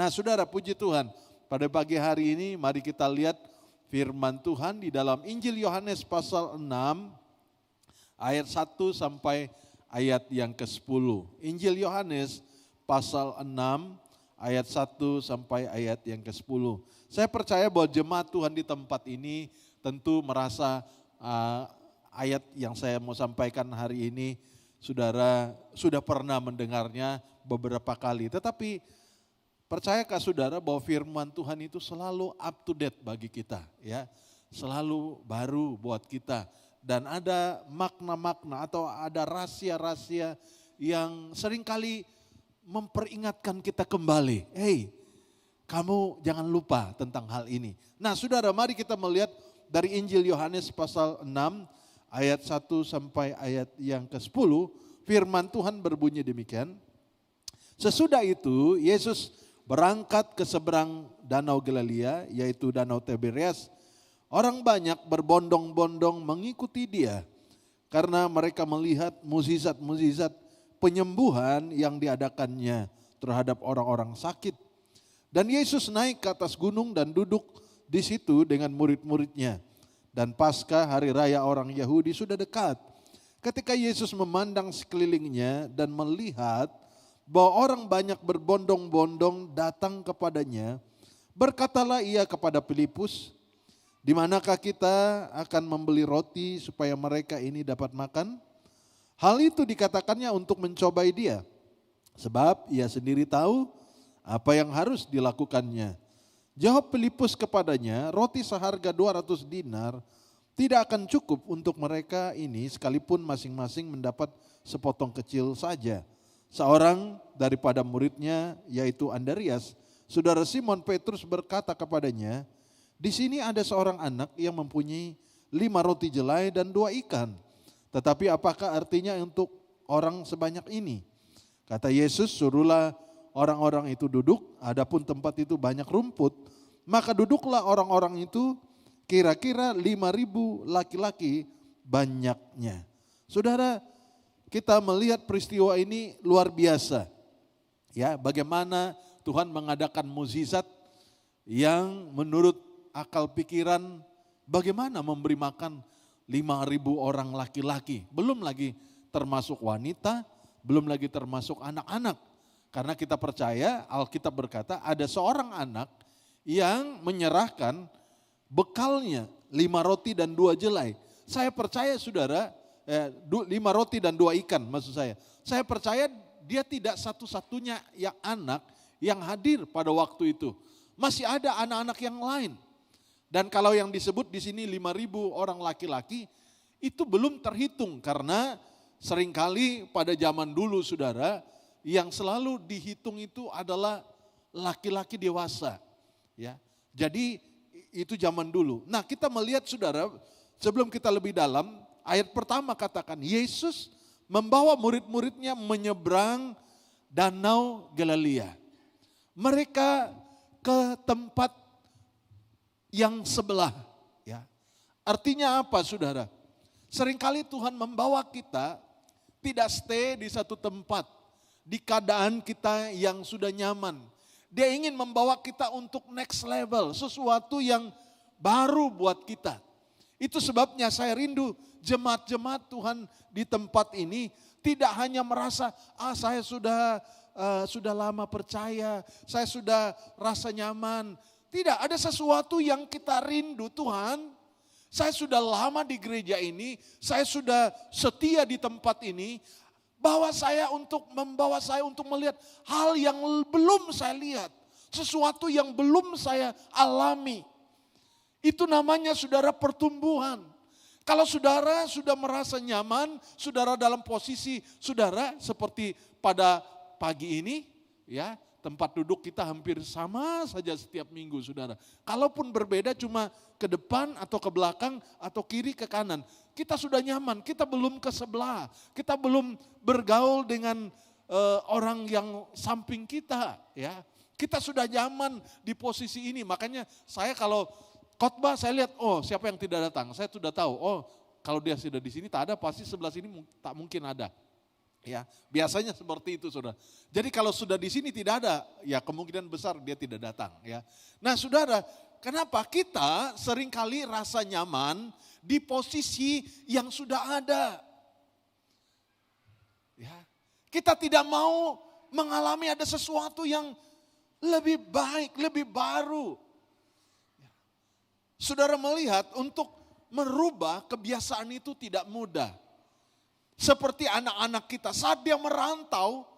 Nah saudara, puji Tuhan, pada pagi hari ini mari kita lihat firman Tuhan di dalam Injil Yohanes pasal 6 ayat 1 sampai ayat yang ke-10. Injil Yohanes pasal 6 ayat 1 sampai ayat yang ke-10. Saya percaya bahwa jemaat Tuhan di tempat ini tentu merasa ayat yang saya mau sampaikan hari ini saudara sudah pernah mendengarnya beberapa kali. Tetapi percayakah saudara bahwa firman Tuhan itu selalu up to date bagi kita, ya, selalu baru buat kita. Dan ada makna-makna atau ada rahasia-rahasia yang seringkali memperingatkan kita kembali. Hey, kamu jangan lupa tentang hal ini. Nah saudara, mari kita melihat dari Injil Yohanes pasal 6 ayat 1 sampai ayat yang ke-10. Firman Tuhan berbunyi demikian. Sesudah itu Yesus berangkat ke seberang danau Galilea, yaitu danau Tiberias. Orang banyak berbondong-bondong mengikuti dia karena mereka melihat mukjizat-mukjizat penyembuhan yang diadakannya terhadap orang-orang sakit. Dan Yesus naik ke atas gunung dan duduk di situ dengan murid-muridnya. Dan Paskah, hari raya orang Yahudi, sudah dekat. Ketika Yesus memandang sekelilingnya dan melihat bahwa orang banyak berbondong-bondong datang kepadanya, berkatalah ia kepada Filipus, "Di manakah kita akan membeli roti supaya mereka ini dapat makan?" Hal itu dikatakannya untuk mencobai dia, sebab ia sendiri tahu apa yang harus dilakukannya. Jawab Filipus kepadanya, "Roti seharga 200 dinar tidak akan cukup untuk mereka ini sekalipun masing-masing mendapat sepotong kecil saja." Seorang daripada muridnya, yaitu Andreas, saudara Simon Petrus, berkata kepadanya, "Di sini ada seorang anak yang mempunyai 5 roti jelai dan 2 ikan. Tetapi apakah artinya untuk orang sebanyak ini?" Kata Yesus, "Suruhlah orang-orang itu duduk, adapun tempat itu banyak rumput." Maka duduklah orang-orang itu, kira-kira 5.000 laki-laki banyaknya. Saudara, kita melihat peristiwa ini luar biasa. Ya, bagaimana Tuhan mengadakan mukjizat yang menurut akal pikiran bagaimana memberi makan 5.000 orang laki-laki. Belum lagi termasuk wanita, belum lagi termasuk anak-anak. Karena kita percaya Alkitab berkata ada seorang anak yang menyerahkan bekalnya 5 roti dan 2 jelai. Saya percaya saudara, 5 roti dan 2 ikan maksud saya. Saya percaya dia tidak satu-satunya yang anak yang hadir pada waktu itu. Masih ada anak-anak yang lain. Dan kalau yang disebut di sini 5.000 orang laki-laki itu belum terhitung karena seringkali pada zaman dulu saudara yang selalu dihitung itu adalah laki-laki dewasa. Ya, jadi itu zaman dulu. Nah kita melihat saudara, sebelum kita lebih dalam, ayat pertama katakan Yesus membawa murid-muridnya menyeberang danau Galilea. Mereka ke tempat yang sebelah. Ya. Artinya apa saudara? Seringkali Tuhan membawa kita tidak stay di satu tempat, di keadaan kita yang sudah nyaman. Dia ingin membawa kita untuk next level, sesuatu yang baru buat kita. Itu sebabnya saya rindu jemaat-jemaat Tuhan di tempat ini tidak hanya merasa, saya sudah lama percaya, saya sudah rasa nyaman. Tidak, ada sesuatu yang kita rindu. Tuhan, saya sudah lama di gereja ini, saya sudah setia di tempat ini. Membawa saya untuk melihat hal yang belum saya lihat. Sesuatu yang belum saya alami. Itu namanya saudara pertumbuhan. Kalau saudara sudah merasa nyaman, saudara dalam posisi saudara seperti pada pagi ini, ya, tempat duduk kita hampir sama saja setiap minggu saudara. Kalaupun berbeda cuma ke depan atau ke belakang atau kiri ke kanan. Kita sudah nyaman, kita belum ke sebelah, kita belum bergaul dengan orang yang samping kita, ya. Kita sudah nyaman di posisi ini, makanya saya kalau khotbah saya lihat, siapa yang tidak datang, saya sudah tahu, kalau dia sudah di sini tak ada, pasti sebelah sini tak mungkin ada. Ya, biasanya seperti itu, Saudara. Jadi kalau sudah di sini tidak ada, ya kemungkinan besar dia tidak datang, ya. Nah, Saudara, kenapa kita seringkali rasa nyaman di posisi yang sudah ada? Ya. Kita tidak mau mengalami ada sesuatu yang lebih baik, lebih baru. Ya. Saudara melihat untuk merubah kebiasaan itu tidak mudah. Seperti anak-anak kita saat dia merantau,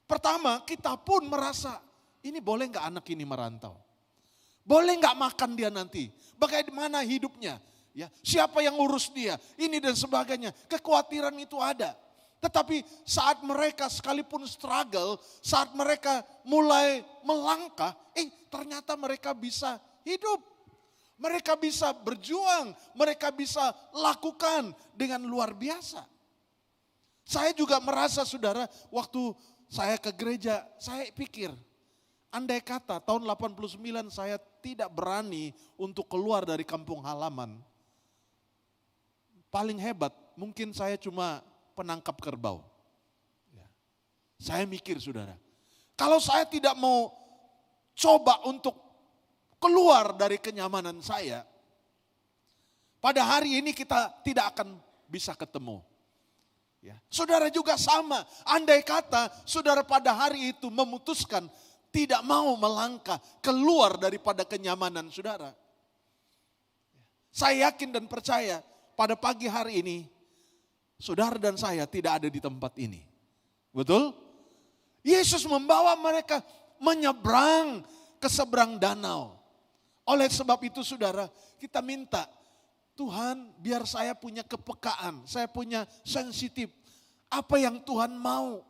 pertama kita pun merasa, ini boleh nggak anak ini merantau? Boleh nggak makan dia nanti? Bagaimana hidupnya? Ya, siapa yang urus dia? Ini dan sebagainya. Kekhawatiran itu ada. Tetapi saat mereka sekalipun struggle, saat mereka mulai melangkah, ternyata mereka bisa hidup. Mereka bisa berjuang, mereka bisa lakukan dengan luar biasa. Saya juga merasa, Saudara, waktu saya ke gereja, saya pikir, andai kata tahun 89 saya tidak berani untuk keluar dari kampung halaman. Paling hebat, mungkin saya cuma penangkap kerbau. Ya. Saya mikir, Saudara, kalau saya tidak mau coba untuk keluar dari kenyamanan saya, pada hari ini kita tidak akan bisa ketemu. Ya. Saudara juga sama, andai kata saudara pada hari itu memutuskan tidak mau melangkah keluar daripada kenyamanan saudara. Saya yakin dan percaya pada pagi hari ini, saudara dan saya tidak ada di tempat ini. Betul? Yesus membawa mereka menyeberang ke seberang danau. Oleh sebab itu saudara, kita minta, Tuhan biar saya punya kepekaan, saya punya sensitif. Apa yang Tuhan mau.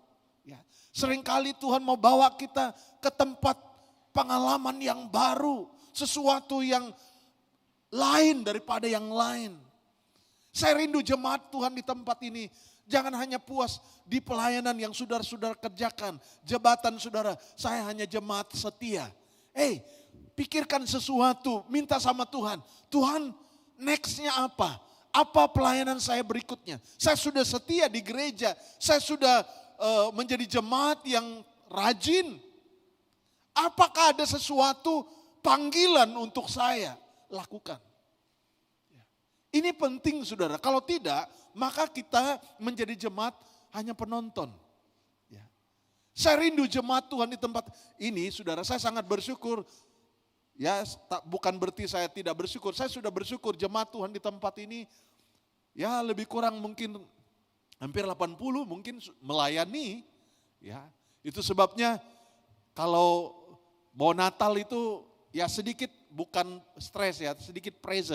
Ya. Seringkali Tuhan mau bawa kita ke tempat pengalaman yang baru. Sesuatu yang lain daripada yang lain. Saya rindu jemaat Tuhan di tempat ini. Jangan hanya puas di pelayanan yang saudara-saudara kerjakan. Jabatan saudara, saya hanya jemaat setia. Pikirkan sesuatu, minta sama Tuhan. Tuhan, nextnya apa? Apa pelayanan saya berikutnya? Saya sudah setia di gereja. Saya sudah menjadi jemaat yang rajin. Apakah ada sesuatu panggilan untuk saya lakukan? Ini penting saudara. Kalau tidak, maka kita menjadi jemaat hanya penonton. Saya rindu jemaat Tuhan di tempat ini saudara. Saya sangat bersyukur. Ya, bukan berarti saya tidak bersyukur. Saya sudah bersyukur jemaat Tuhan di tempat ini. Ya, lebih kurang mungkin hampir 80 mungkin melayani. Ya, itu sebabnya kalau mau Natal itu ya sedikit bukan stres ya, sedikit praise.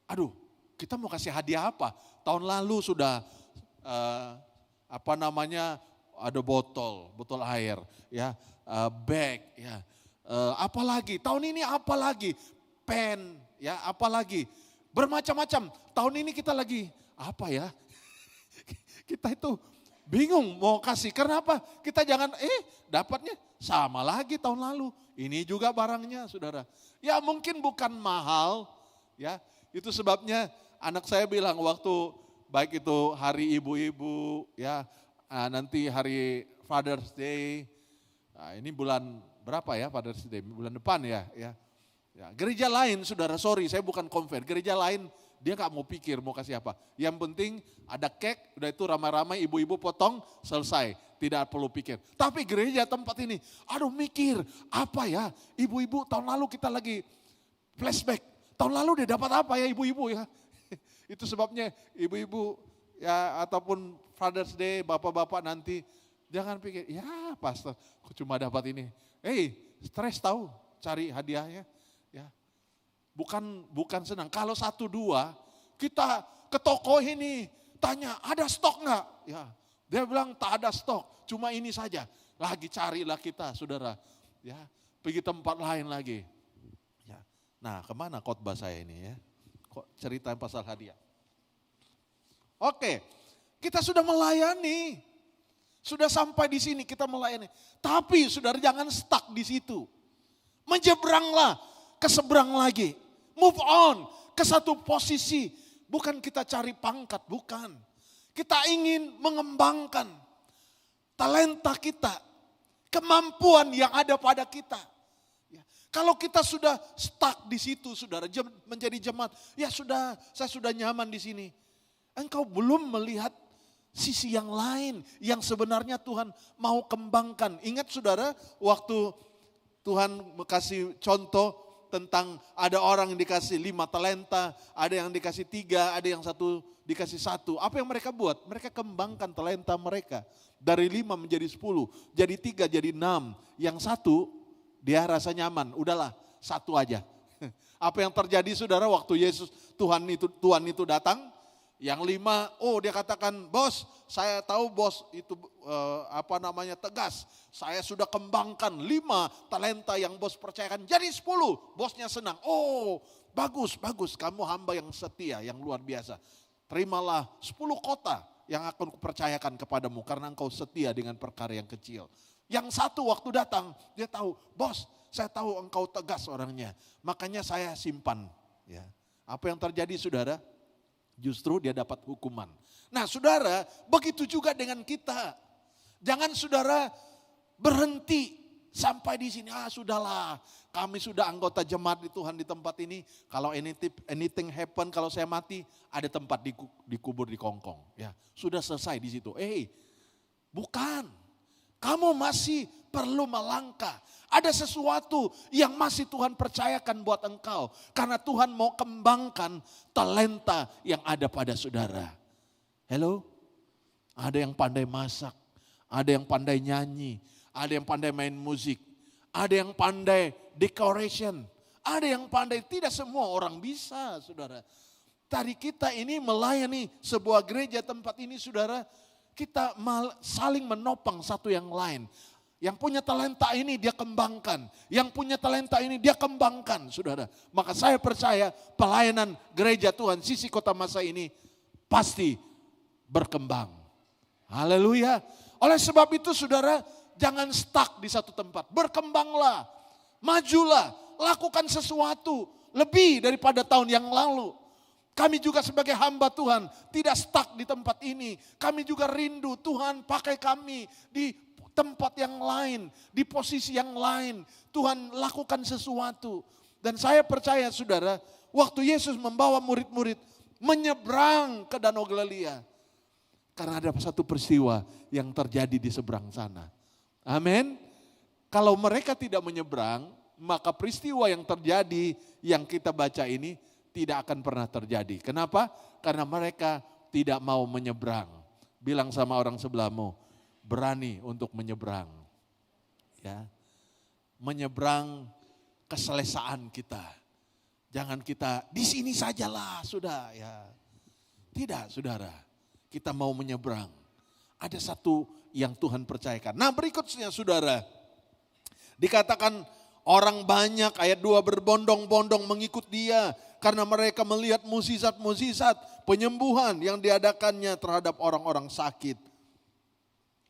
Aduh, kita mau kasih hadiah apa? Tahun lalu sudah ada botol air, ya, bag, ya. Apalagi tahun ini apalagi pen, ya, apalagi bermacam-macam. Tahun ini kita lagi apa ya? Kita itu bingung mau kasih. Kenapa? Kita jangan dapatnya sama lagi tahun lalu. Ini juga barangnya, saudara. Ya mungkin bukan mahal, ya. Itu sebabnya anak saya bilang waktu baik itu hari ibu-ibu, ya, nanti hari Father's Day. Nah, ini bulan berapa ya Father's Day? Bulan depan ya. Gereja lain, saudara, sorry saya bukan konvert. Gereja lain dia gak mau pikir mau kasih apa. Yang penting ada cake, udah itu ramai-ramai ibu-ibu potong, selesai. Tidak perlu pikir. Tapi gereja tempat ini, aduh mikir apa ya. Ibu-ibu tahun lalu kita lagi flashback. Tahun lalu dia dapat apa ya ibu-ibu ya. Itu sebabnya ibu-ibu ya ataupun Father's Day, bapak-bapak nanti jangan pikir, ya pastor aku cuma dapat ini. Stres tahu cari hadiahnya. Ya. Bukan senang. Kalau 1-2 kita ke toko ini tanya ada stok enggak? Ya, dia bilang tak ada stok, cuma ini saja. Lagi carilah kita saudara. Ya, pergi tempat lain lagi. Ya. Nah kemana khotbah saya ini ya? Kok cerita pasal hadiah? Oke, kita sudah melayani. Sudah sampai di sini kita melayani. Tapi saudara jangan stuck di situ. Menyeberanglah ke seberang lagi. Move on ke satu posisi. Bukan kita cari pangkat, bukan. Kita ingin mengembangkan talenta kita, kemampuan yang ada pada kita. Ya, kalau kita sudah stuck di situ, saudara, menjadi jemaat, ya sudah, saya sudah nyaman di sini. Engkau belum melihat sisi yang lain yang sebenarnya Tuhan mau kembangkan. Ingat saudara, waktu Tuhan kasih contoh tentang ada orang yang dikasih 5 talenta, ada yang dikasih 3, ada yang dikasih 1. Apa yang mereka buat? Mereka kembangkan talenta mereka. Dari 5 menjadi 10, jadi 3, jadi 6. Yang 1 dia rasa nyaman, udahlah 1 aja. Apa yang terjadi saudara waktu Tuhan itu datang? Yang 5, dia katakan, bos, saya tahu bos itu tegas. Saya sudah kembangkan 5 talenta yang bos percayakan jadi 10. Bosnya senang. Oh, bagus, kamu hamba yang setia, yang luar biasa. Terimalah 10 kota yang akan kupercayakan kepadamu karena engkau setia dengan perkara yang kecil. Yang 1 waktu datang, dia tahu, bos, saya tahu engkau tegas orangnya, makanya saya simpan. Ya. Apa yang terjadi saudara? Justru dia dapat hukuman. Nah saudara, begitu juga dengan kita. Jangan saudara berhenti sampai di sini. Sudahlah, kami sudah anggota jemaat di Tuhan di tempat ini. Kalau anything happen, kalau saya mati, ada tempat dikubur di Kongkong. Ya, sudah selesai di situ. Bukan. Kamu masih perlu melangkah. Ada sesuatu yang masih Tuhan percayakan buat engkau. Karena Tuhan mau kembangkan talenta yang ada pada saudara. Hello? Ada yang pandai masak, ada yang pandai nyanyi, ada yang pandai main musik, ada yang pandai decoration, ada yang pandai, tidak semua orang bisa saudara. Tadi kita ini melayani sebuah gereja tempat ini saudara, kita saling menopang satu yang lain. Yang punya talenta ini dia kembangkan. Yang punya talenta ini dia kembangkan, saudara. Maka saya percaya pelayanan gereja Tuhan Sisi Kota Masa ini pasti berkembang. Haleluya. Oleh sebab itu saudara, jangan stuck di satu tempat. Berkembanglah, majulah, lakukan sesuatu lebih daripada tahun yang lalu. Kami juga sebagai hamba Tuhan tidak stuck di tempat ini. Kami juga rindu Tuhan pakai kami di tempat yang lain, di posisi yang lain. Tuhan lakukan sesuatu. Dan saya percaya saudara, waktu Yesus membawa murid-murid menyeberang ke Danau Galilea. Karena ada satu peristiwa yang terjadi di seberang sana. Amin. Kalau mereka tidak menyeberang, maka peristiwa yang terjadi yang kita baca ini tidak akan pernah terjadi. Kenapa? Karena mereka tidak mau menyeberang. Bilang sama orang sebelahmu, berani untuk menyeberang. Ya. Menyeberang keselesaan kita. Jangan kita di sini sajalah sudah ya. Tidak saudara, kita mau menyeberang. Ada satu yang Tuhan percayakan. Nah berikutnya saudara, dikatakan orang banyak, ayat 2, berbondong-bondong mengikut dia. Karena mereka melihat mukjizat-mukjizat penyembuhan yang diadakannya terhadap orang-orang sakit.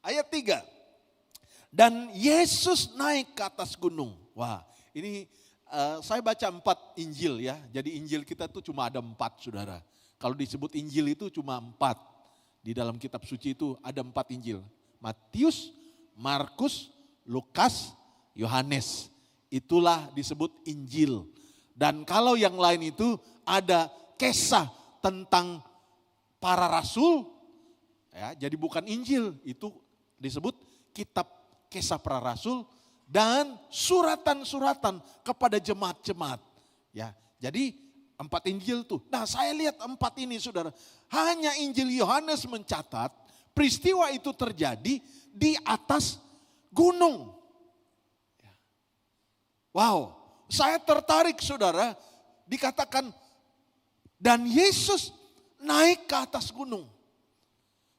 Ayat 3, dan Yesus naik ke atas gunung. Wah ini saya baca 4 Injil ya. Jadi Injil kita tuh cuma ada 4 saudara. Kalau disebut Injil itu cuma 4. Di dalam kitab suci itu ada 4 Injil. Matius, Markus, Lukas, Yohanes. Itulah disebut Injil. Dan kalau yang lain itu ada kisah tentang para rasul. Ya, jadi bukan Injil, itu disebut kitab kisah para rasul dan suratan-suratan kepada jemaat-jemaat. Ya, jadi 4 Injil tuh. Nah saya lihat 4 ini saudara. Hanya Injil Yohanes mencatat peristiwa itu terjadi di atas gunung. Wow, saya tertarik saudara. Dikatakan dan Yesus naik ke atas gunung.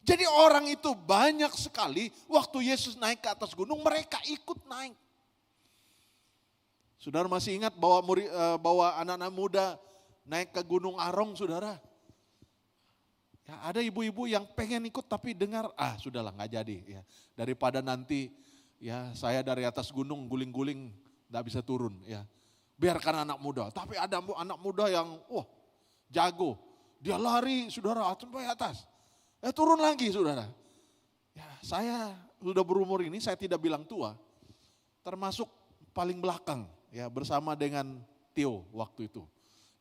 Jadi orang itu banyak sekali waktu Yesus naik ke atas gunung mereka ikut naik. Saudara masih ingat bahwa anak-anak muda naik ke Gunung Arong saudara. Ya, ada ibu-ibu yang pengen ikut tapi dengar sudahlah nggak jadi ya. Daripada nanti ya saya dari atas gunung guling-guling nggak bisa turun ya. Biarkan anak muda. Tapi ada anak muda yang jago. Dia lari saudara sampai atas. Turun lagi saudara. Ya, saya sudah berumur ini, saya tidak bilang tua. Termasuk paling belakang ya bersama dengan Theo waktu itu.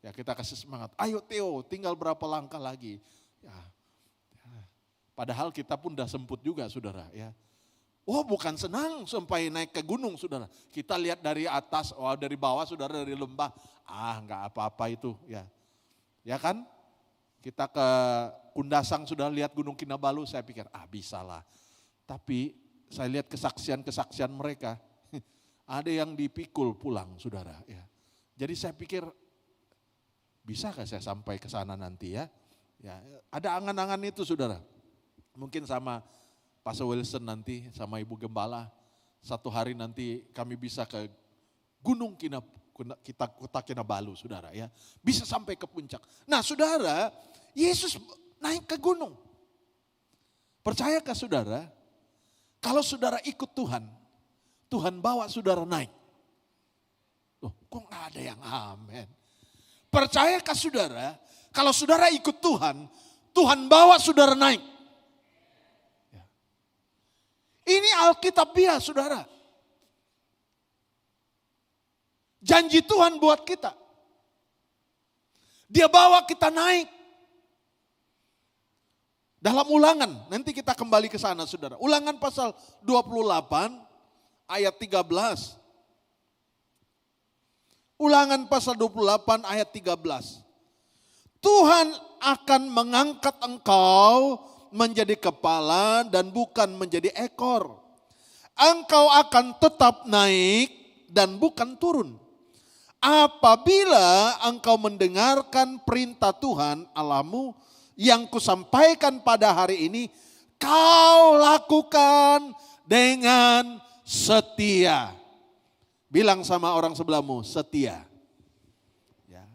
Ya kita kasih semangat, ayo Theo tinggal berapa langkah lagi. Ya, padahal kita pun udah semput juga saudara ya. Oh bukan senang sampai naik ke gunung saudara. Kita lihat dari atas, dari bawah saudara dari lembah. Enggak apa-apa itu ya. Ya kan? Kita ke Kundasang sudah lihat Gunung Kinabalu, saya pikir bisalah. Tapi saya lihat kesaksian-kesaksian mereka, ada yang dipikul pulang saudara. Ya. Jadi saya pikir, bisakah saya sampai ke sana nanti ya? Ya, ada angan-angan itu saudara. Mungkin sama Pastor Wilson nanti, sama Ibu Gembala, satu hari nanti kami bisa ke Gunung Kota Kinabalu saudara ya. Bisa sampai ke puncak. Nah saudara, Yesus naik ke gunung. Percayakah saudara, kalau saudara ikut Tuhan, Tuhan bawa saudara naik. Loh, kok gak ada yang amin? Percayakah saudara, kalau saudara ikut Tuhan, Tuhan bawa saudara naik. Ya. Ini Alkitabiah saudara. Janji Tuhan buat kita. Dia bawa kita naik. Dalam Ulangan, nanti kita kembali ke sana saudara. Ulangan pasal 28 ayat 13. Ulangan pasal 28 ayat 13. Tuhan akan mengangkat engkau menjadi kepala dan bukan menjadi ekor. Engkau akan tetap naik dan bukan turun. Apabila engkau mendengarkan perintah Tuhan Allahmu yang kusampaikan pada hari ini, kau lakukan dengan setia. Bilang sama orang sebelahmu, setia. Ya.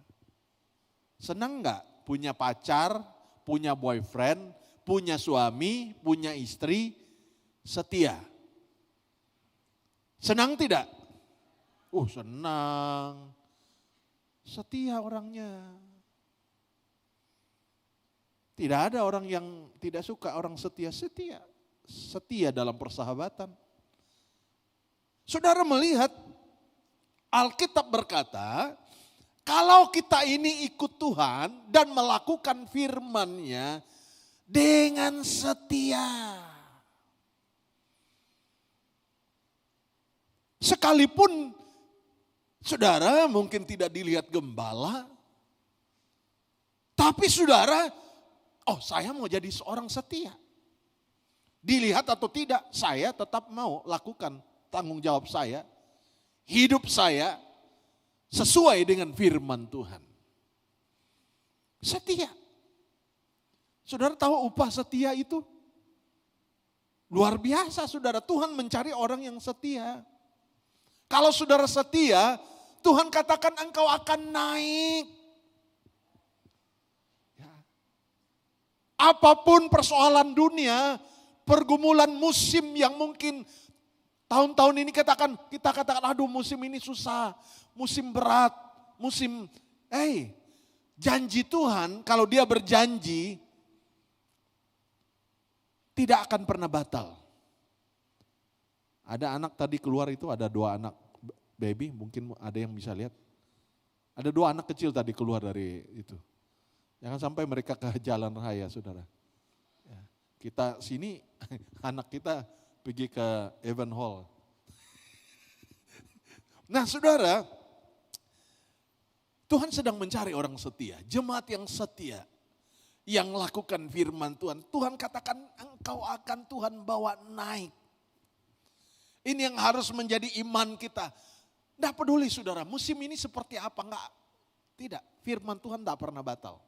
Senang gak punya pacar, punya boyfriend, punya suami, punya istri, setia? Senang tidak? Senang. Setia orangnya. Tidak ada orang yang tidak suka orang setia-setia. Setia dalam persahabatan. Saudara melihat Alkitab berkata, kalau kita ini ikut Tuhan dan melakukan firman-Nya dengan setia. Sekalipun saudara mungkin tidak dilihat gembala, tapi saudara, saya mau jadi seorang setia. Dilihat atau tidak, saya tetap mau lakukan tanggung jawab saya. Hidup saya sesuai dengan firman Tuhan. Setia. Saudara tahu upah setia itu? Luar biasa saudara, Tuhan mencari orang yang setia. Kalau saudara setia, Tuhan katakan engkau akan naik. Apapun persoalan dunia, pergumulan musim yang mungkin tahun-tahun ini kita katakan aduh musim ini susah, musim berat, janji Tuhan kalau dia berjanji tidak akan pernah batal. Ada anak tadi keluar itu, ada 2 anak baby, mungkin ada yang bisa lihat. Ada 2 anak kecil tadi keluar dari itu. Jangan sampai mereka ke jalan raya saudara. Ya, kita sini anak kita pergi ke Evan Hall. Nah saudara, Tuhan sedang mencari orang setia. Jemaat yang setia. Yang lakukan firman Tuhan. Tuhan katakan engkau akan Tuhan bawa naik. Ini yang harus menjadi iman kita. Tidak peduli saudara, musim ini seperti apa, enggak. Tidak, firman Tuhan tidak pernah batal.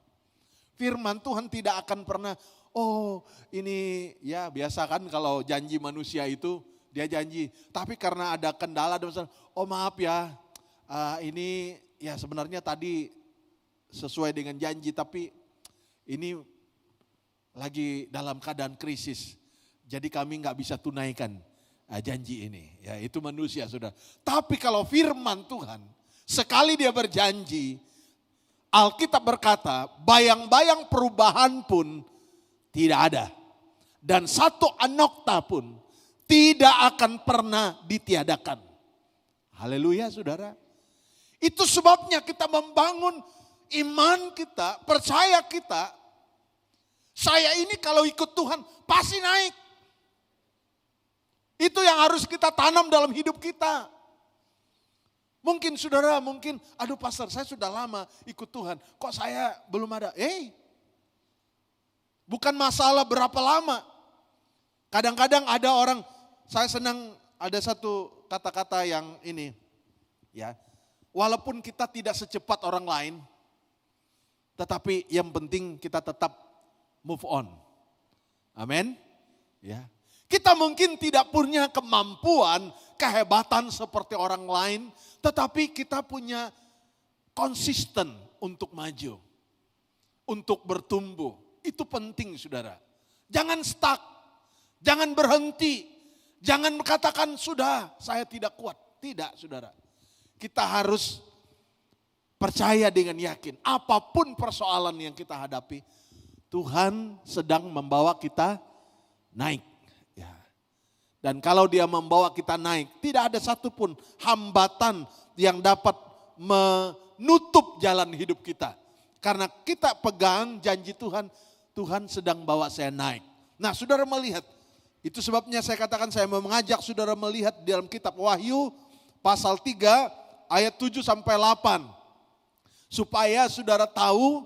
Firman Tuhan tidak akan pernah, ini ya biasa kan kalau janji manusia itu dia janji. Tapi karena ada kendala, maaf ya, ini ya sebenarnya tadi sesuai dengan janji tapi ini lagi dalam keadaan krisis. Jadi kami nggak bisa tunaikan janji ini. Ya itu manusia sudah. Tapi kalau firman Tuhan, sekali dia berjanji, Alkitab berkata, bayang-bayang perubahan pun Tidak ada. Dan satu anokta pun tidak akan pernah ditiadakan. Haleluya saudara. Itu sebabnya kita membangun iman kita, percaya kita. Saya ini kalau ikut Tuhan pasti naik. Itu yang harus kita tanam dalam hidup kita. Mungkin saudara, aduh pastor saya sudah lama ikut Tuhan. Kok saya belum ada? Bukan masalah berapa lama. Kadang-kadang ada orang, saya senang ada satu kata-kata yang ini. Ya, walaupun kita tidak secepat orang lain, tetapi yang penting kita tetap move on. Amin. Ya. Kita mungkin tidak punya kemampuan, kehebatan seperti orang lain, tetapi kita punya konsisten untuk maju, untuk bertumbuh. Itu penting saudara. Jangan stuck, jangan berhenti, jangan katakan sudah saya tidak kuat. Tidak saudara. Kita harus percaya dengan yakin, apapun persoalan yang kita hadapi, Tuhan sedang membawa kita naik. Ya. Dan kalau dia membawa kita naik, tidak ada satupun hambatan yang dapat menutup jalan hidup kita. Karena kita pegang janji Tuhan, Tuhan sedang bawa saya naik. Nah saudara melihat, itu sebabnya saya katakan saya mau mengajak saudara melihat di dalam kitab Wahyu pasal 3 ayat 7 sampai 8. Supaya saudara tahu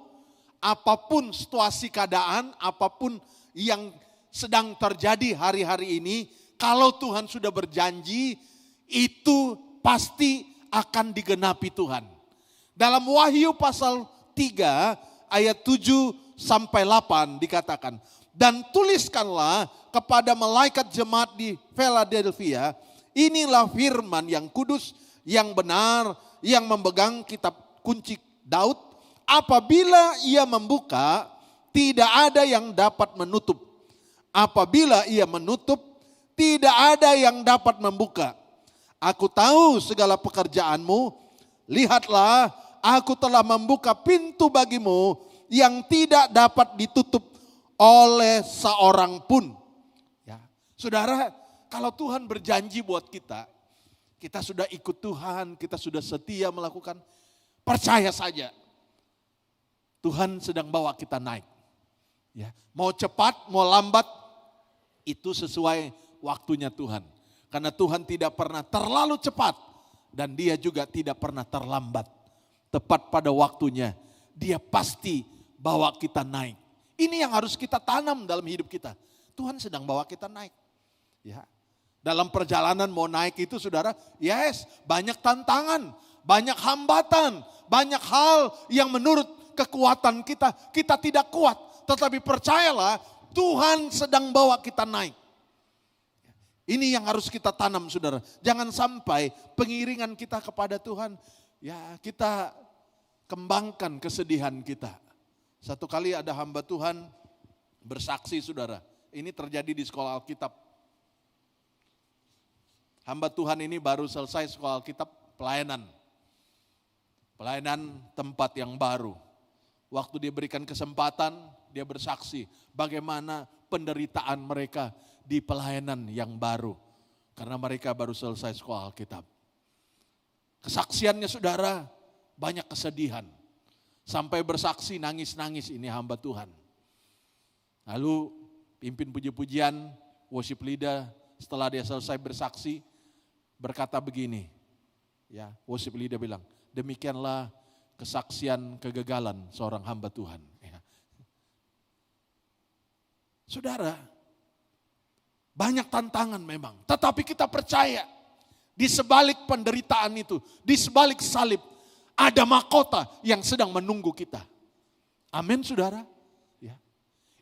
apapun situasi keadaan, apapun yang sedang terjadi hari-hari ini, kalau Tuhan sudah berjanji, itu pasti akan digenapi Tuhan. Dalam Wahyu pasal 3 ayat 7 sampai 8 dikatakan, dan tuliskanlah kepada malaikat jemaat di Philadelphia, inilah firman yang kudus, yang benar, yang memegang kitab kunci Daud, apabila ia membuka, tidak ada yang dapat menutup. Apabila ia menutup, tidak ada yang dapat membuka. Aku tahu segala pekerjaanmu, lihatlah aku telah membuka pintu bagimu yang tidak dapat ditutup oleh seorang pun. Ya. Saudara, kalau Tuhan berjanji buat kita, kita sudah ikut Tuhan, kita sudah setia melakukan, percaya saja. Tuhan sedang bawa kita naik. Ya, mau cepat, mau lambat, itu sesuai waktunya Tuhan. Karena Tuhan tidak pernah terlalu cepat dan dia juga tidak pernah terlambat. Tepat pada waktunya, dia pasti bawa kita naik. Ini yang harus kita tanam dalam hidup kita. Tuhan sedang bawa kita naik. Ya. Dalam perjalanan mau naik itu saudara, yes, banyak tantangan, banyak hambatan, banyak hal yang menurut kekuatan kita tidak kuat. Tetapi percayalah, Tuhan sedang bawa kita naik. Ini yang harus kita tanam saudara. Jangan sampai pengiringan kita kepada Tuhan, ya kita kembangkan kesedihan kita. Satu kali ada hamba Tuhan bersaksi saudara. Ini terjadi di sekolah Alkitab. Hamba Tuhan ini baru selesai sekolah Alkitab pelayanan. Pelayanan tempat yang baru. Waktu dia berikan kesempatan, dia bersaksi bagaimana penderitaan mereka di pelayanan yang baru. Karena mereka baru selesai sekolah Alkitab. Kesaksiannya saudara, banyak kesedihan. Sampai bersaksi nangis-nangis ini hamba Tuhan. Lalu pimpin puji-pujian, worship leader setelah dia selesai bersaksi, berkata begini, ya worship leader bilang, demikianlah kesaksian kegagalan seorang hamba Tuhan. Ya. Saudara, banyak tantangan memang, tetapi kita percaya di sebalik penderitaan itu, di sebalik salib, ada mahkota yang sedang menunggu kita. Amin saudara. Ya.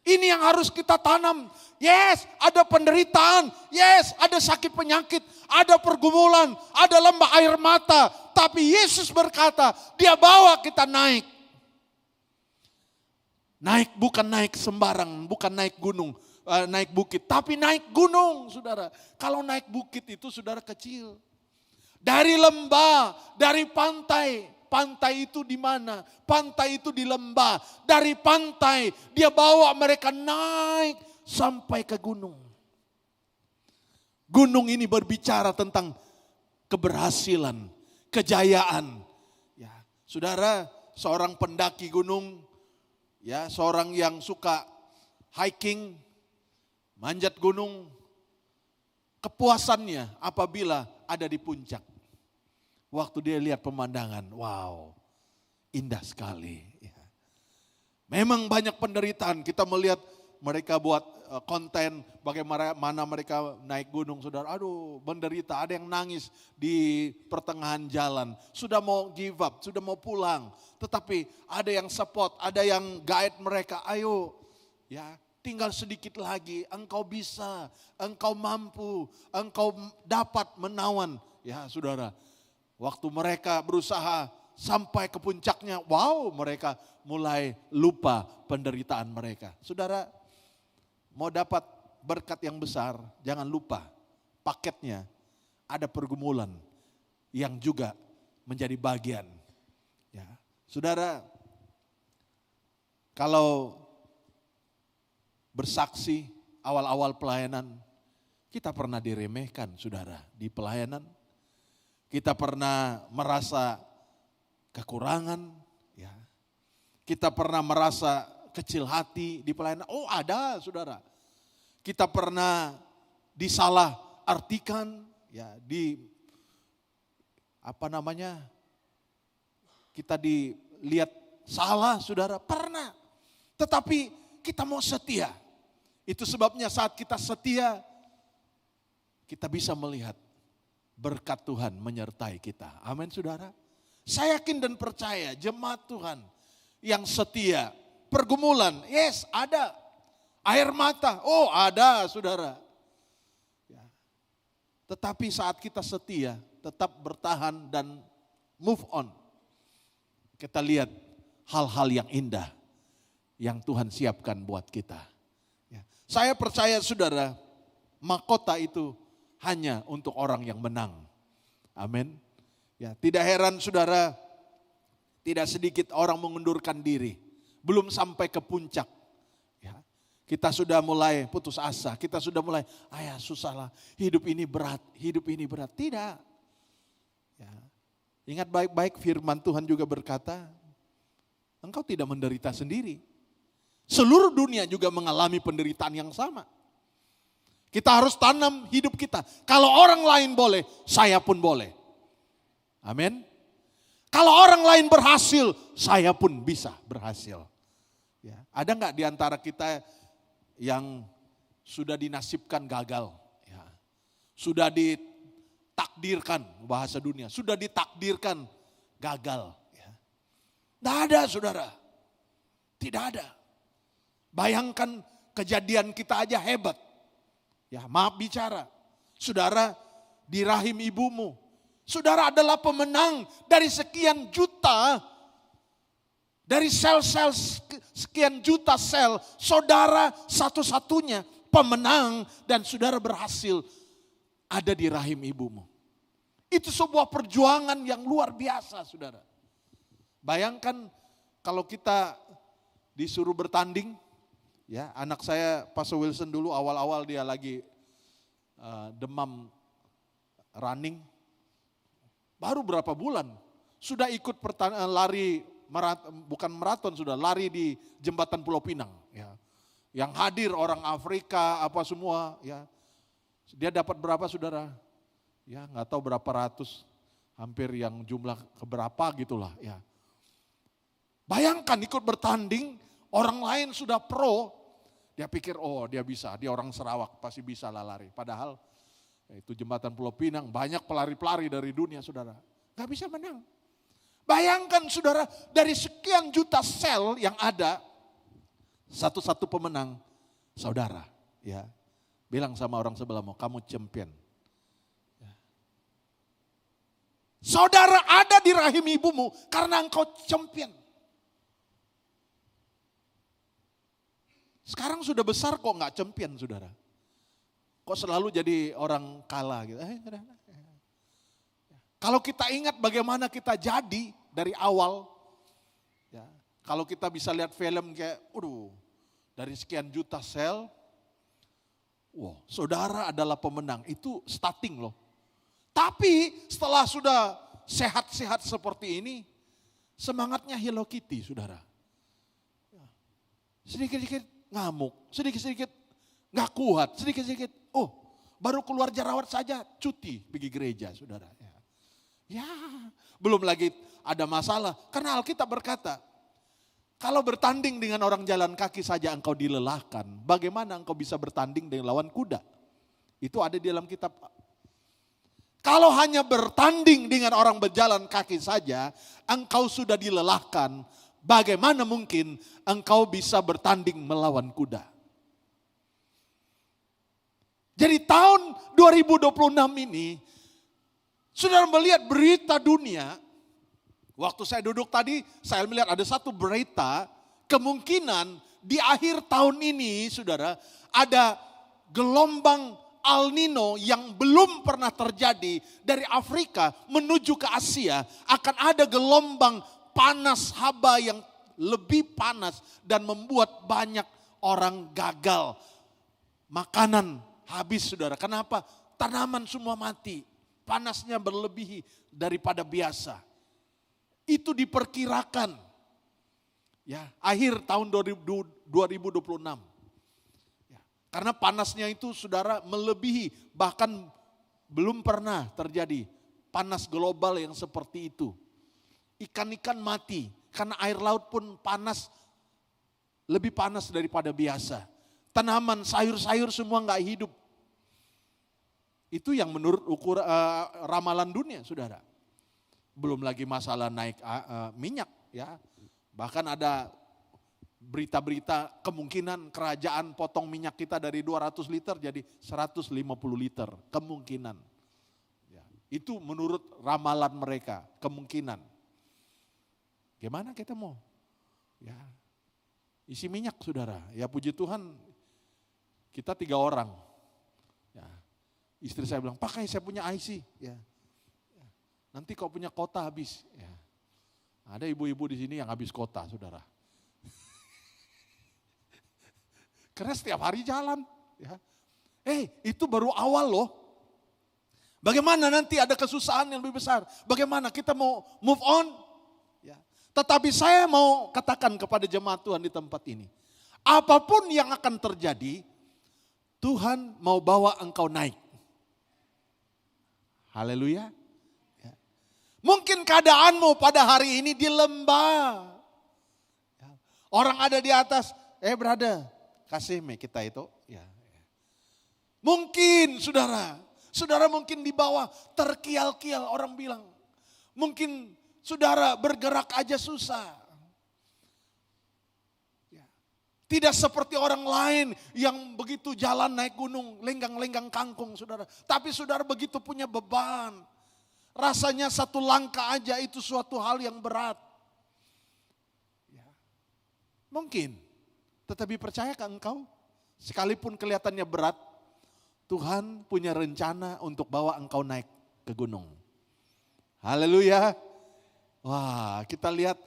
Ini yang harus kita tanam. Yes, ada penderitaan. Yes, ada sakit penyakit. Ada pergumulan. Ada lembah air mata. Tapi Yesus berkata, dia bawa kita naik. Naik bukan naik sembarang, bukan naik gunung, naik bukit. Tapi naik gunung saudara. Kalau naik bukit itu saudara kecil. Dari lembah, dari pantai. pantai itu di mana? Pantai itu di lembah. Dari pantai dia bawa mereka naik sampai ke gunung. Gunung ini berbicara tentang keberhasilan, kejayaan. Ya, saudara, seorang pendaki gunung, ya, seorang yang suka hiking, manjat gunung, kepuasannya apabila ada di puncak. Waktu dia lihat pemandangan, wow, indah sekali. Ya. Memang banyak penderitaan, kita melihat mereka buat konten bagaimana mereka naik gunung, saudara. Aduh, menderita, ada yang nangis di pertengahan jalan. Sudah mau give up, sudah mau pulang. Tetapi ada yang support, ada yang guide mereka. Ayo, ya, tinggal sedikit lagi, engkau bisa, engkau mampu, engkau dapat menawan. Ya, saudara, waktu mereka berusaha sampai ke puncaknya, wow, mereka mulai lupa penderitaan mereka. Saudara, mau dapat berkat yang besar, jangan lupa paketnya ada pergumulan yang juga menjadi bagian. Ya, saudara, kalau bersaksi awal-awal pelayanan, kita pernah diremehkan, saudara, di pelayanan. Kita pernah merasa kekurangan, ya. Kita pernah merasa kecil hati di pelayanan. Oh, ada, saudara. Kita pernah disalah artikan, ya, kita dilihat salah, saudara, pernah. Tetapi kita mau setia. Itu sebabnya saat kita setia, kita bisa melihat berkat Tuhan menyertai kita. Amin, saudara. Saya yakin dan percaya jemaat Tuhan yang setia, pergumulan, yes, ada. Air mata, oh ada, saudara. Ya. Tetapi saat kita setia, tetap bertahan dan move on. Kita lihat hal-hal yang indah yang Tuhan siapkan buat kita. Ya. Saya percaya, saudara, mahkota itu hanya untuk orang yang menang. Amin. Ya, tidak heran, saudara, tidak sedikit orang mengundurkan diri. Belum sampai ke puncak. Ya, kita sudah mulai putus asa, kita sudah mulai, susahlah, hidup ini berat. Tidak. Ya. Ingat baik-baik, firman Tuhan juga berkata, engkau tidak menderita sendiri. Seluruh dunia juga mengalami penderitaan yang sama. Kita harus tanam hidup kita. Kalau orang lain boleh, saya pun boleh. Amin. Kalau orang lain berhasil, saya pun bisa berhasil. Ya, ada nggak di antara kita yang sudah dinasibkan gagal? Ya, sudah ditakdirkan, bahasa dunia, sudah ditakdirkan gagal. Ya. Nggak ada, saudara. Tidak ada. Bayangkan kejadian kita aja hebat. Ya, maaf bicara. Saudara di rahim ibumu. Saudara adalah pemenang dari sekian juta, dari sel-sel sekian juta sel. Saudara satu-satunya pemenang dan saudara berhasil ada di rahim ibumu. Itu sebuah perjuangan yang luar biasa, saudara. Bayangkan kalau kita disuruh bertanding. Ya, anak saya Pastor Wilson dulu awal-awal dia lagi demam running. Baru berapa bulan sudah ikut lari bukan maraton, sudah lari di jembatan Pulau Pinang. Ya. Yang hadir orang Afrika apa semua. Ya. Dia dapat berapa, saudara? Ya, nggak tahu berapa ratus, hampir yang jumlah keberapa gitulah. Ya. Bayangkan ikut bertanding. Orang lain sudah pro, dia pikir dia bisa, dia orang Sarawak pasti bisa lah lari. Padahal itu jembatan Pulau Pinang, banyak pelari-pelari dari dunia, saudara. Gak bisa menang. Bayangkan, saudara, dari sekian juta sel yang ada, satu-satu pemenang, saudara. Ya, bilang sama orang sebelahmu, kamu champion. Ya. Saudara ada di rahim ibumu karena engkau champion. Sekarang sudah besar kok nggak champion, saudara. Kok selalu jadi orang kalah gitu. Kalau kita ingat bagaimana kita jadi, dari awal. Ya, kalau kita bisa lihat film kayak, dari sekian juta sel, wow, saudara adalah pemenang. Itu starting loh. Tapi setelah sudah sehat-sehat seperti ini, semangatnya Hello Kitty, saudara. Sedikit-sedikit ngamuk, sedikit-sedikit nggak kuat, sedikit-sedikit, baru keluar jerawat saja cuti pergi gereja, saudara. Ya, belum lagi ada masalah. Karena Alkitab berkata, kalau bertanding dengan orang jalan kaki saja engkau dilelahkan, bagaimana engkau bisa bertanding dengan lawan kuda? Itu ada di dalam kitab. Kalau hanya bertanding dengan orang berjalan kaki saja, engkau sudah dilelahkan, bagaimana mungkin engkau bisa bertanding melawan kuda? Jadi tahun 2026 ini, saudara melihat berita dunia. Waktu saya duduk tadi, saya melihat ada satu berita, kemungkinan di akhir tahun ini, saudara, ada gelombang El Nino yang belum pernah terjadi dari Afrika menuju ke Asia. Akan ada gelombang panas haba yang lebih panas dan membuat banyak orang gagal. Makanan habis, saudara. Kenapa? Tanaman semua mati. Panasnya berlebihi daripada biasa. Itu diperkirakan ya akhir tahun 2026. Ya, karena panasnya itu, saudara, melebihi, bahkan belum pernah terjadi panas global yang seperti itu. Ikan-ikan mati karena air laut pun panas, lebih panas daripada biasa. Tanaman, sayur-sayur semua nggak hidup. Itu yang menurut ramalan dunia, saudara. Belum lagi masalah naik minyak, ya. Bahkan ada berita-berita kemungkinan kerajaan potong minyak kita dari 200 liter jadi 150 liter, kemungkinan. Ya, itu menurut ramalan mereka, kemungkinan. Gimana kita mau? Ya, isi minyak, saudara. Ya puji Tuhan, kita 3 orang. Ya, istri saya bilang, pakai saya punya IC. Ya. Nanti kau punya kota habis. Ya. Ada ibu-ibu di sini yang habis kota, saudara. Karena setiap hari jalan. Ya. Itu baru awal loh. Bagaimana nanti ada kesusahan yang lebih besar? Bagaimana kita mau move on? Ya. Tetapi saya mau katakan kepada jemaat Tuhan di tempat ini. Apapun yang akan terjadi, Tuhan mau bawa engkau naik. Haleluya. Mungkin keadaanmu pada hari ini di lembah. Orang ada di atas, brother, kasih me kita itu. Ya. Mungkin saudara mungkin di bawah terkial-kial, orang bilang. Mungkin saudara bergerak aja susah. Ya. Tidak seperti orang lain yang begitu jalan naik gunung, lenggang-lenggang kangkung, saudara. Tapi saudara begitu punya beban. Rasanya satu langkah aja itu suatu hal yang berat. Ya. Mungkin, tetapi percayakah engkau? Sekalipun kelihatannya berat, Tuhan punya rencana untuk bawa engkau naik ke gunung. Haleluya. Wah, kita lihat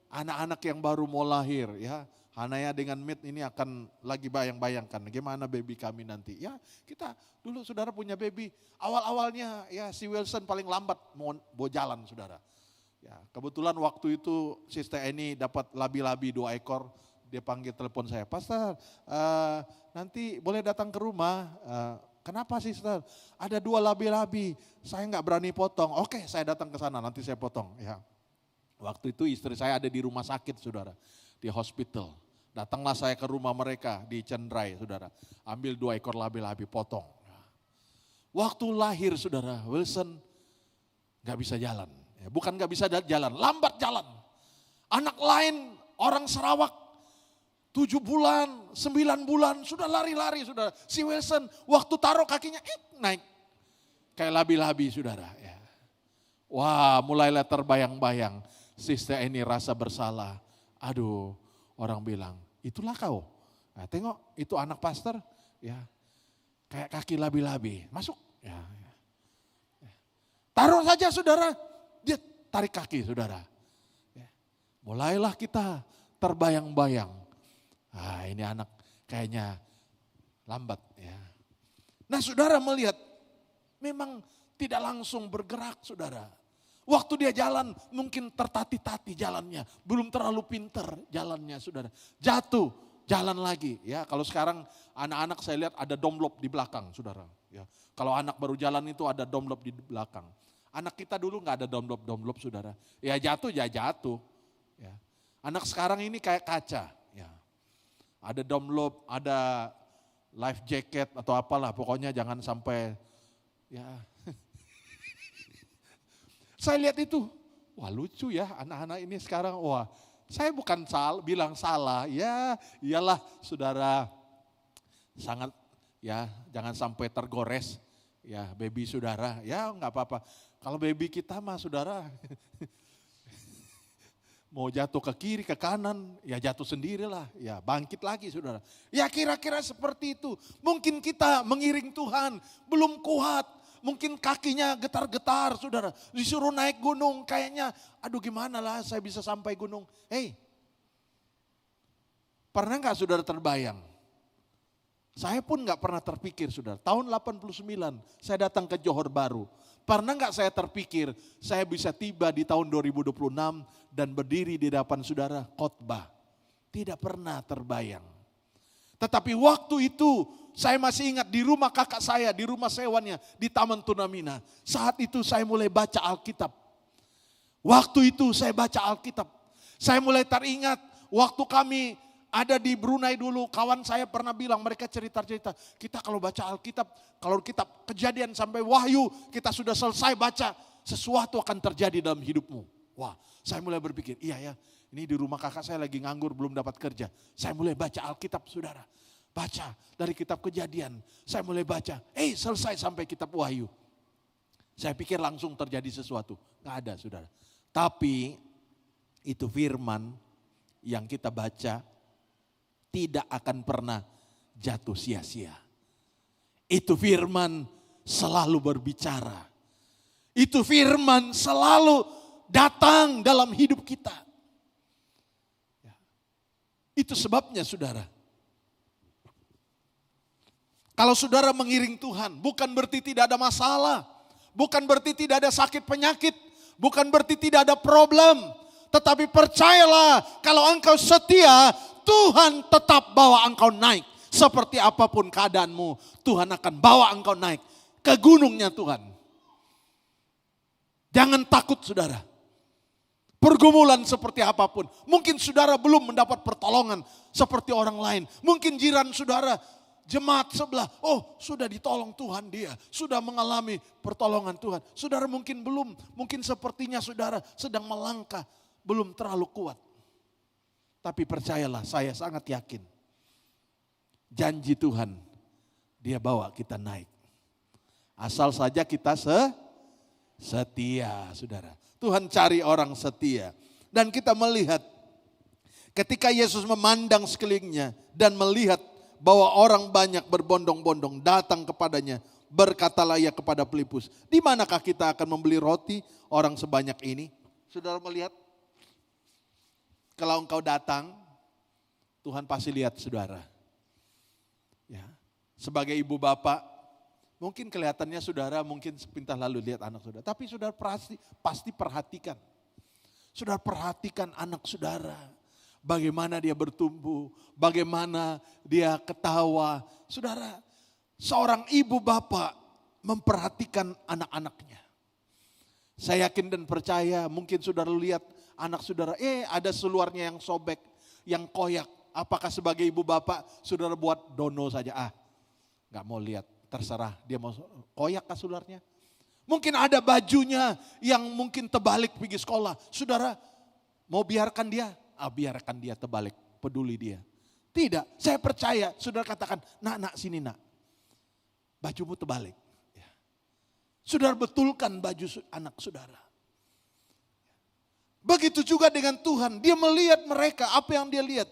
anak-anak yang baru mau lahir, ya. Hanaya dengan Mit ini akan lagi bayang-bayangkan gimana baby kami nanti. Ya, kita dulu saudara punya baby, awal-awalnya ya si Wilson paling lambat mau jalan, saudara. Ya, kebetulan waktu itu Sister Eni dapat labi-labi 2 ekor, dia panggil telepon saya, Pastor nanti boleh datang ke rumah. Kenapa Sister? Ada 2 labi-labi, saya nggak berani potong. Oke, saya datang ke sana, nanti saya potong. Ya. Waktu itu istri saya ada di rumah sakit, saudara, di hospital. Datanglah saya ke rumah mereka di Cendrai, saudara. Ambil 2 ekor labi-labi, potong. Waktu lahir, saudara, Wilson gak bisa jalan. Bukan gak bisa jalan, lambat jalan. Anak lain, orang Sarawak, 7 bulan, 9 bulan, sudah lari-lari, saudara. Si Wilson, waktu taruh kakinya, naik. Kayak labi-labi, saudara. Ya. Wah, mulailah terbayang-bayang. Sister ini rasa bersalah. Aduh, orang bilang, itulah kau. Nah, tengok, itu anak pastor, ya, kayak kaki labi-labi. Masuk. Ya, ya. Taruh saja, saudara. Dia tarik kaki, saudara. mulailah kita terbayang-bayang. Ini anak kayaknya lambat ya. Nah saudara melihat memang tidak langsung bergerak saudara. Waktu dia jalan mungkin tertati-tati jalannya. Belum terlalu pinter jalannya saudara. Jatuh, jalan lagi. Ya, kalau sekarang anak-anak saya lihat ada domlop di belakang saudara. Ya, kalau anak baru jalan itu ada domlop di belakang. Anak kita dulu nggak ada domlop saudara. Ya jatuh ya jatuh. Ya. Anak sekarang ini kayak kaca. Ya. Ada domlop, ada life jacket atau apalah. Pokoknya jangan sampai ya. Saya lihat itu, wah lucu ya anak-anak ini sekarang, wah saya bukan bilang salah, ya iyalah saudara sangat ya jangan sampai tergores ya baby saudara, ya nggak apa-apa. Kalau baby kita mah saudara mau jatuh ke kiri ke kanan ya jatuh sendirilah, ya bangkit lagi saudara. Ya kira-kira seperti itu, mungkin kita mengiring Tuhan belum kuat. Mungkin kakinya getar-getar saudara, disuruh naik gunung kayaknya, aduh gimana lah saya bisa sampai gunung. Pernah gak saudara terbayang? Saya pun gak pernah terpikir saudara, tahun 89 saya datang ke Johor Bahru. Pernah gak saya terpikir saya bisa tiba di tahun 2026 dan berdiri di depan saudara khotbah. Tidak pernah terbayang. Tetapi waktu itu saya masih ingat di rumah kakak saya, di rumah sewanya, di Taman Tunamina. Saat itu saya mulai baca Alkitab. Waktu itu saya baca Alkitab. Saya mulai teringat waktu kami ada di Brunei dulu, kawan saya pernah bilang, mereka cerita-cerita, kita kalau baca Alkitab, kalau kitab Kejadian sampai Wahyu, kita sudah selesai baca, sesuatu akan terjadi dalam hidupmu. Wah, saya mulai berpikir, iya ya, ini di rumah kakak saya lagi nganggur, belum dapat kerja. Saya mulai baca Alkitab saudara. Baca dari kitab Kejadian, saya mulai baca, selesai sampai kitab Wahyu. Saya pikir langsung terjadi sesuatu, nggak ada saudara. Tapi itu firman yang kita baca tidak akan pernah jatuh sia-sia. Itu firman selalu berbicara. Itu firman selalu datang dalam hidup kita. Itu sebabnya saudara. Kalau saudara mengiring Tuhan, bukan berarti tidak ada masalah. Bukan berarti tidak ada sakit penyakit. Bukan berarti tidak ada problem. Tetapi percayalah, kalau engkau setia, Tuhan tetap bawa engkau naik. Seperti apapun keadaanmu, Tuhan akan bawa engkau naik ke gunungnya Tuhan. Jangan takut saudara. Pergumulan seperti apapun. Mungkin saudara belum mendapat pertolongan seperti orang lain. Mungkin jiran saudara, jemaat sebelah, sudah ditolong Tuhan dia, sudah mengalami pertolongan Tuhan. Saudara mungkin belum, mungkin sepertinya saudara sedang melangkah, belum terlalu kuat. Tapi percayalah, saya sangat yakin, janji Tuhan, dia bawa kita naik. Asal saja kita setia saudara. Tuhan cari orang setia. Dan kita melihat, ketika Yesus memandang sekelilingnya dan melihat bahwa orang banyak berbondong-bondong datang kepadanya, berkatalah ia kepada Filipus, di manakah kita akan membeli roti orang sebanyak ini? Saudara melihat, kalau engkau datang, Tuhan pasti lihat saudara. Ya, sebagai ibu bapak, mungkin kelihatannya saudara mungkin sepintas lalu lihat anak saudara, tapi saudara pasti perhatikan. Saudara perhatikan anak saudara. Bagaimana dia bertumbuh, bagaimana dia ketawa. Saudara, seorang ibu bapak memperhatikan anak-anaknya. Saya yakin dan percaya, mungkin saudara lihat anak saudara, ada seluarnya yang sobek, yang koyak. Apakah sebagai ibu bapak saudara buat dono saja? Gak mau lihat, terserah dia mau koyak kah seluarnya. Mungkin ada bajunya yang mungkin terbalik pergi sekolah. Saudara mau biarkan dia? Biarkan dia terbalik, peduli dia. Tidak, saya percaya, saudara katakan, nak sini nak, bajumu terbalik. Ya. Saudara betulkan baju anak saudara. Begitu juga dengan Tuhan, dia melihat mereka, apa yang dia lihat?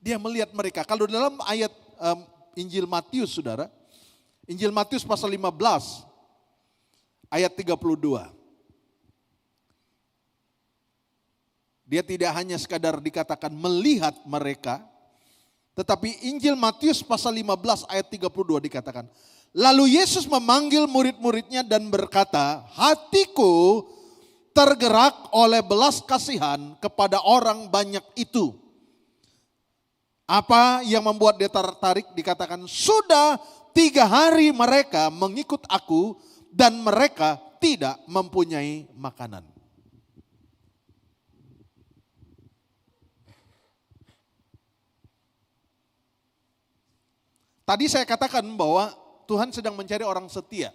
Dia melihat mereka, kalau dalam ayat Injil Matius saudara, Injil Matius pasal 15, ayat 32. Dia tidak hanya sekadar dikatakan melihat mereka, tetapi Injil Matius pasal 15 ayat 32 dikatakan, lalu Yesus memanggil murid-muridnya dan berkata, hatiku tergerak oleh belas kasihan kepada orang banyak itu. Apa yang membuat dia tertarik? Dikatakan, sudah 3 hari mereka mengikut aku dan mereka tidak mempunyai makanan. Tadi saya katakan bahwa Tuhan sedang mencari orang setia.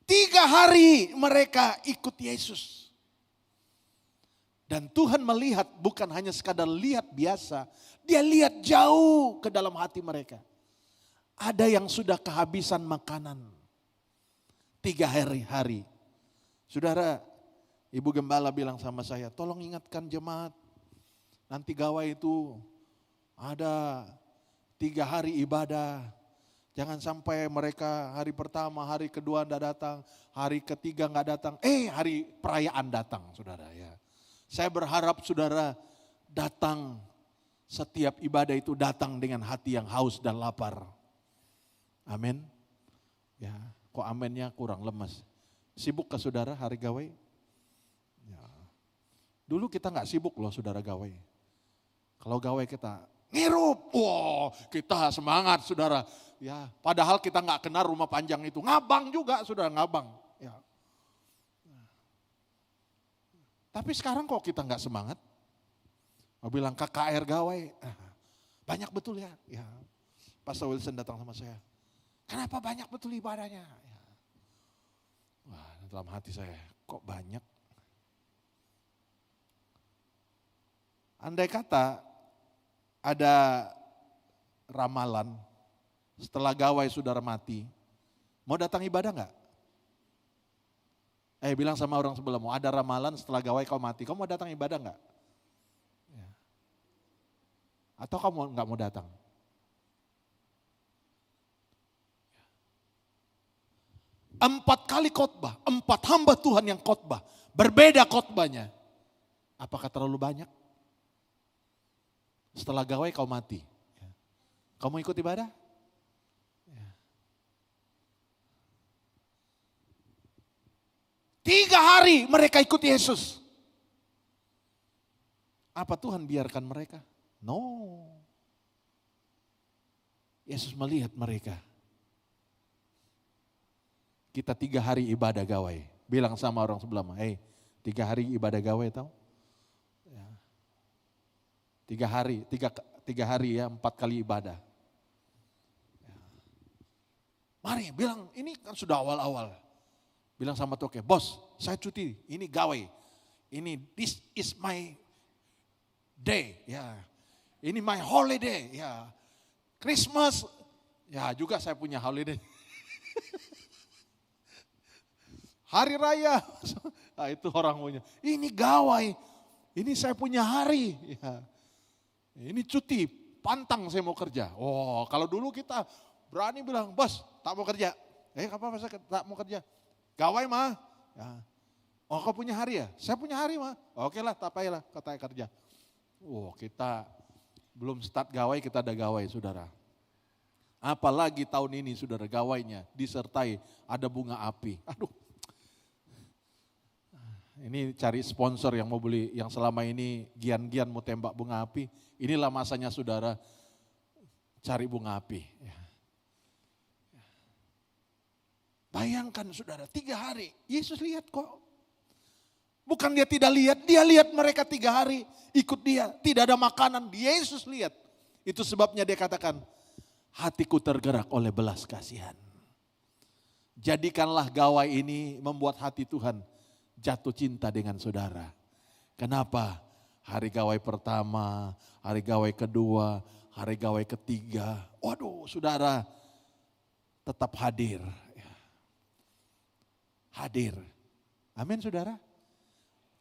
3 hari mereka ikut Yesus. Dan Tuhan melihat bukan hanya sekadar lihat biasa. Dia lihat jauh ke dalam hati mereka. Ada yang sudah kehabisan makanan. 3 hari. Saudara, Ibu Gembala bilang sama saya, tolong ingatkan jemaat. Nanti gawai itu ada 3 hari ibadah. Jangan sampai mereka hari pertama, hari kedua tidak datang, hari ketiga nggak datang. Hari perayaan datang, saudara ya. Saya berharap saudara datang, setiap ibadah itu datang dengan hati yang haus dan lapar. Amin. Ya, kok amennya kurang lemas. Sibuk ke saudara hari gawai? Ya. Dulu kita nggak sibuk loh saudara gawai. Kalau gawai kita ngirup, kita semangat saudara. Ya, padahal kita nggak kenal rumah panjang itu, ngabang juga saudara, ngabang. Ya. Tapi sekarang kok kita nggak semangat? Mau bilang KKR gawai, banyak betul ya. Ya. Pastor Wilson datang sama saya, kenapa banyak betul ibadahnya? Ya. Wah, dalam hati saya, kok banyak? Andai kata ada ramalan setelah gawai saudara mati, mau datang ibadah enggak? Bilang sama orang sebelahmu, ada ramalan setelah gawai kau mati, kau mau datang ibadah enggak? Ya. Atau kamu enggak mau datang? 4 kali khotbah, 4 hamba Tuhan yang khotbah, berbeda khotbahnya. Apakah terlalu banyak? Setelah gawai kau mati. Kamu ikut ibadah? 3 hari mereka ikut Yesus. Apa Tuhan biarkan mereka? No. Yesus melihat mereka. Kita 3 hari ibadah gawai. Bilang sama orang sebelahmu, 3 hari ibadah gawai tahu? 3 hari ya, 4 kali ibadah. Mari bilang, ini kan sudah awal-awal. Bilang sama Toke, bos saya cuti, ini gawai. This is my day. Ya. Ini my holiday. Ya. Christmas, ya juga saya punya holiday. Hari raya, nah, itu orang punya. Ini gawai, ini saya punya hari. Ya. Ini cuti, pantang saya mau kerja. Kalau dulu kita berani bilang, bos tak mau kerja. Apa saya tak mau kerja? Gawai mah. Ya. Kau punya hari ya? Saya punya hari mah. Oke lah, tak payah lah, kata kerja. Kita belum start gawai, kita ada gawai saudara. Apalagi tahun ini saudara, gawainya disertai ada bunga api. Aduh. Ini cari sponsor yang mau beli, yang selama ini gian-gian mau tembak bunga api. Inilah masanya saudara cari bunga api. Ya. Bayangkan saudara, 3 hari. Yesus lihat kok. Bukan dia tidak lihat, dia lihat mereka 3 hari ikut dia. Tidak ada makanan, Yesus lihat. Itu sebabnya dia katakan, hatiku tergerak oleh belas kasihan. Jadikanlah gawai ini membuat hati Tuhan jatuh cinta dengan saudara. Kenapa? Hari gawai pertama, hari gawai kedua, hari gawai ketiga. Waduh saudara, tetap hadir. Hadir. Amin saudara.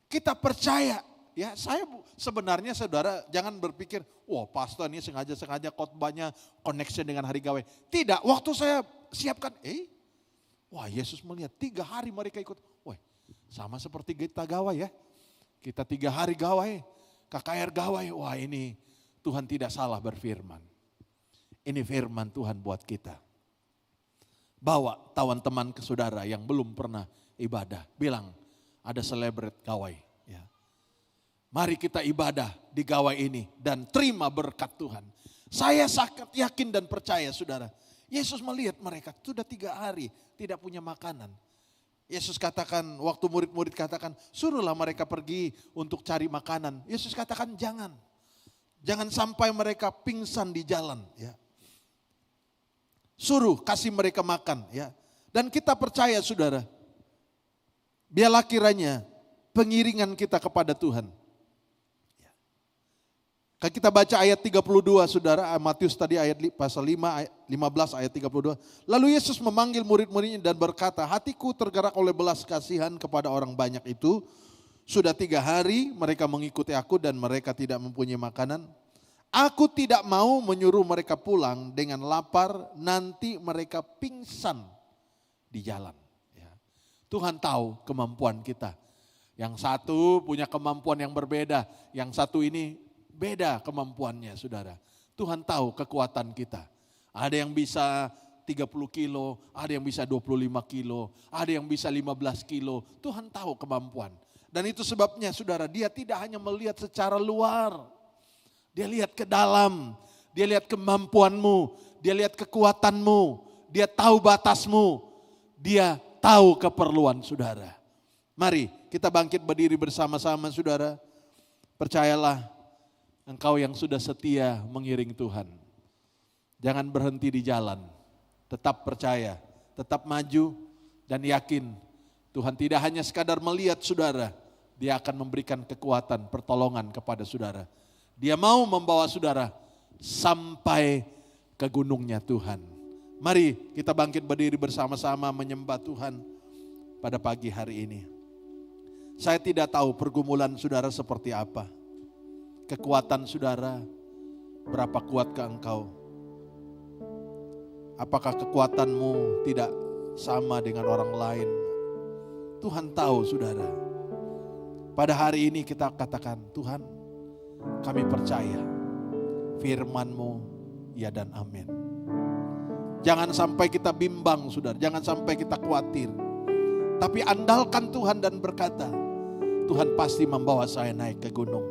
Kita percaya. Ya, saya sebenarnya saudara jangan berpikir, pastor ini sengaja khotbahnya connection dengan hari gawai. Tidak, waktu saya siapkan, Yesus melihat 3 hari mereka ikut. Sama seperti kita gawai ya. Kita 3 hari gawai, KKR gawai. Wah, ini Tuhan tidak salah berfirman. Ini firman Tuhan buat kita. Bawa tawan teman ke saudara yang belum pernah ibadah. Bilang, ada celebrate gawai. Ya. Mari kita ibadah di gawai ini dan terima berkat Tuhan. Saya sangat yakin dan percaya saudara. Yesus melihat mereka sudah 3 hari tidak punya makanan. Yesus katakan, waktu murid-murid katakan, suruhlah mereka pergi untuk cari makanan. Yesus katakan jangan. Jangan sampai mereka pingsan di jalan. Ya. Suruh kasih mereka makan. Ya. Dan kita percaya saudara, biarlah kiranya pengiringan kita kepada Tuhan. Kita baca ayat 32 saudara, Matius tadi ayat pasal 15 ayat 32. Lalu Yesus memanggil murid-muridnya dan berkata, hatiku tergerak oleh belas kasihan kepada orang banyak itu. Sudah 3 hari mereka mengikuti aku dan mereka tidak mempunyai makanan. Aku tidak mau menyuruh mereka pulang dengan lapar, nanti mereka pingsan di jalan. Ya. Tuhan tahu kemampuan kita. Yang satu punya kemampuan yang berbeda, yang satu ini beda kemampuannya saudara. Tuhan tahu kekuatan kita. Ada yang bisa 30 kilo, ada yang bisa 25 kilo, ada yang bisa 15 kilo. Tuhan tahu kemampuan. Dan itu sebabnya saudara, dia tidak hanya melihat secara luar. Dia lihat ke dalam, dia lihat kemampuanmu, dia lihat kekuatanmu, dia tahu batasmu, dia tahu keperluan saudara. Mari kita bangkit berdiri bersama-sama saudara. Percayalah, engkau yang sudah setia mengiring Tuhan. Jangan berhenti di jalan. Tetap percaya, tetap maju dan yakin. Tuhan tidak hanya sekadar melihat saudara. Dia akan memberikan kekuatan, pertolongan kepada saudara. Dia mau membawa saudara sampai ke gunungnya Tuhan. Mari kita bangkit berdiri bersama-sama menyembah Tuhan pada pagi hari ini. Saya tidak tahu pergumulan saudara seperti apa. Kekuatan saudara, berapa kuatkah engkau? Apakah kekuatanmu tidak sama dengan orang lain? Tuhan tahu saudara. Pada hari ini kita katakan, Tuhan kami percaya firman-Mu ya dan amin. Jangan sampai kita bimbang saudara, jangan sampai kita khawatir. Tapi andalkan Tuhan dan berkata, Tuhan pasti membawa saya naik ke gunung.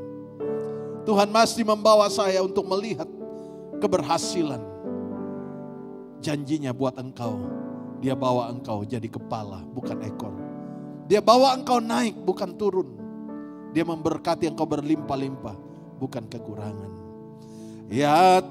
Tuhan pasti membawa saya untuk melihat keberhasilan. Janjinya buat engkau, dia bawa engkau jadi kepala bukan ekor. Dia bawa engkau naik bukan turun. Dia memberkati engkau berlimpah-limpah bukan kekurangan. Ya